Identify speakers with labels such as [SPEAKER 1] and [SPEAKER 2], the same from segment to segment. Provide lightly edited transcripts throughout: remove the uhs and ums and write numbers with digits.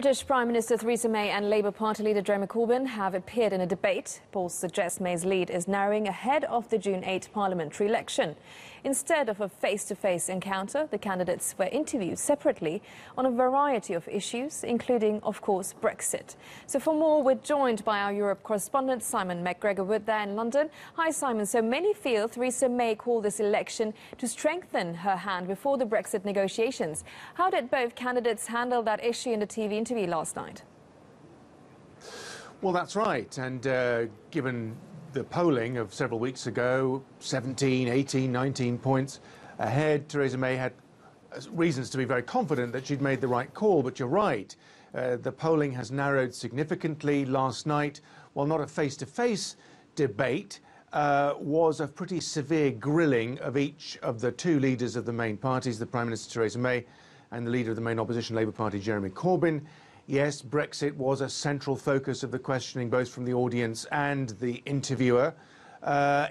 [SPEAKER 1] British Prime Minister Theresa May and Labour Party leader Jeremy Corbyn have appeared in a debate. Polls suggest May's lead is narrowing ahead of the June 8 parliamentary election. Instead of a face-to-face encounter, the candidates were interviewed separately on a variety of issues, including, of course, Brexit. So for more, we're joined by our Europe correspondent Simon McGregor-Wood there in London. Hi, Simon. So many feel Theresa May called this election to strengthen her hand before the Brexit negotiations. How did both candidates handle that issue in the TV interview last night?
[SPEAKER 2] Well, that's right. And given the polling of several weeks ago, 17, 18, 19 points ahead, Theresa May had reasons to be very confident that she'd made the right call. But you're right. The polling has narrowed significantly last night. While not a face-to-face debate, was a pretty severe grilling of each of the two leaders of the main parties, the Prime Minister Theresa May and the leader of the main opposition Labour Party, Jeremy Corbyn. Yes, Brexit was a central focus of the questioning, both from the audience and the interviewer.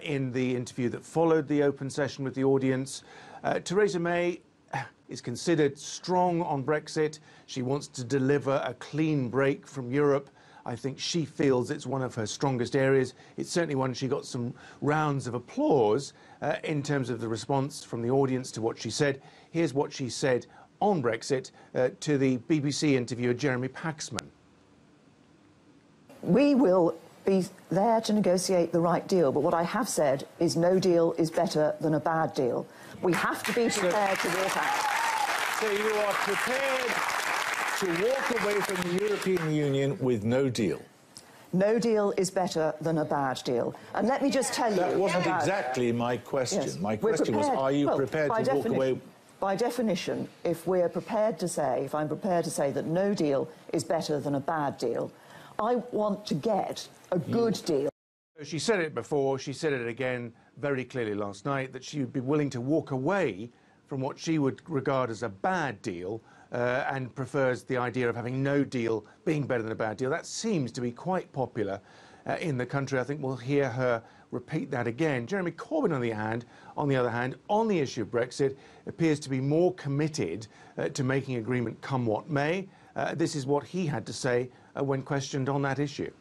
[SPEAKER 2] In the interview that followed the open session with the audience, Theresa May is considered strong on Brexit. She wants to deliver a clean break from Europe. I think she feels it's one of her strongest areas. It's certainly one she got some rounds of applause in terms of the response from the audience to what she said. Here's what she said on Brexit to the BBC interviewer Jeremy Paxman.
[SPEAKER 3] We will be there to negotiate the right deal, but what I have said is no deal is better than a bad deal. We have to be prepared to walk out.
[SPEAKER 4] So you are prepared to walk away from the European Union with no deal?
[SPEAKER 3] No deal is better than a bad deal. And let me just tell you...
[SPEAKER 4] That wasn't exactly my question.
[SPEAKER 3] Yes,
[SPEAKER 4] my question was, are you prepared to walk away...
[SPEAKER 3] By definition, if I'm prepared to say that no deal is better than a bad deal, I want to get a good deal.
[SPEAKER 2] She said it before, she said it again very clearly last night, that she would be willing to walk away from what she would regard as a bad deal and prefers the idea of having no deal being better than a bad deal. That seems to be quite popular in the country. I think we'll hear her repeat that again. Jeremy Corbyn, on the other hand, on the issue of Brexit, appears to be more committed to making agreement come what may. This is what he had to say when questioned on that issue.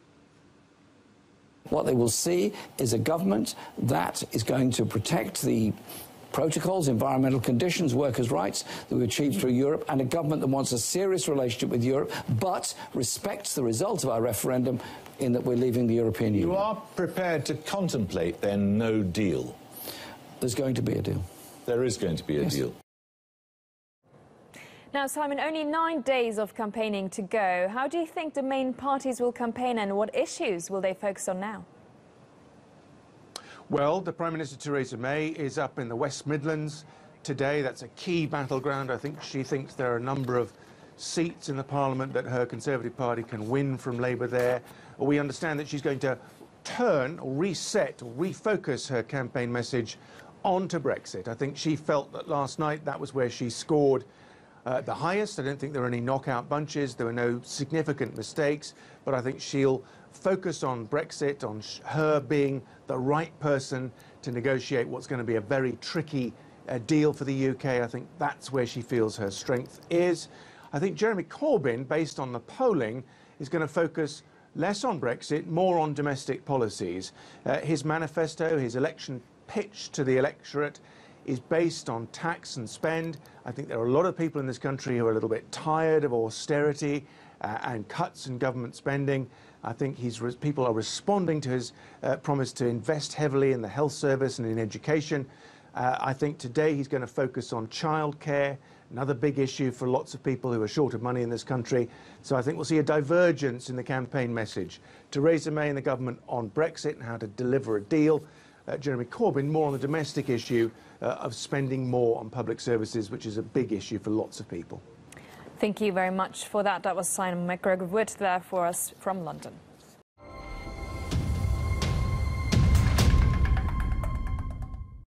[SPEAKER 5] What they will see is a government that is going to protect the protocols, environmental conditions, workers' rights that we achieved through Europe, and a government that wants a serious relationship with Europe, but respects the result of our referendum in that we're leaving the European Union.
[SPEAKER 4] You are prepared to contemplate, then, no deal?
[SPEAKER 5] There's going to be a deal.
[SPEAKER 4] There is going to be a deal.
[SPEAKER 1] Now, Simon, only 9 days of campaigning to go. How do you think the main parties will campaign, and what issues will they focus on now?
[SPEAKER 2] Well, the Prime Minister Theresa May is up in the West Midlands today. That's a key battleground. I think she thinks there are a number of seats in the Parliament that her Conservative Party can win from Labour there. We understand that she's going to turn or reset or refocus her campaign message onto Brexit. I think she felt that last night that was where she scored the highest. I don't think there were any knockout bunches. There were no significant mistakes. But I think she'll focus on Brexit, on her being the right person to negotiate what's going to be a very tricky deal for the UK. I think that's where she feels her strength is. I think Jeremy Corbyn, based on the polling, is going to focus less on Brexit, more on domestic policies. His manifesto, his election pitch to the electorate is based on tax and spend. I think there are a lot of people in this country who are a little bit tired of austerity and cuts in government spending. I think people are responding to his promise to invest heavily in the health service and in education. I think today he's going to focus on childcare, another big issue for lots of people who are short of money in this country. So I think we'll see a divergence in the campaign message. Theresa May and the government on Brexit and how to deliver a deal. Jeremy Corbyn more on the domestic issue of spending more on public services, which is a big issue for lots of people.
[SPEAKER 1] Thank you very much for that. That was Simon McGregor-Wood there for us from London.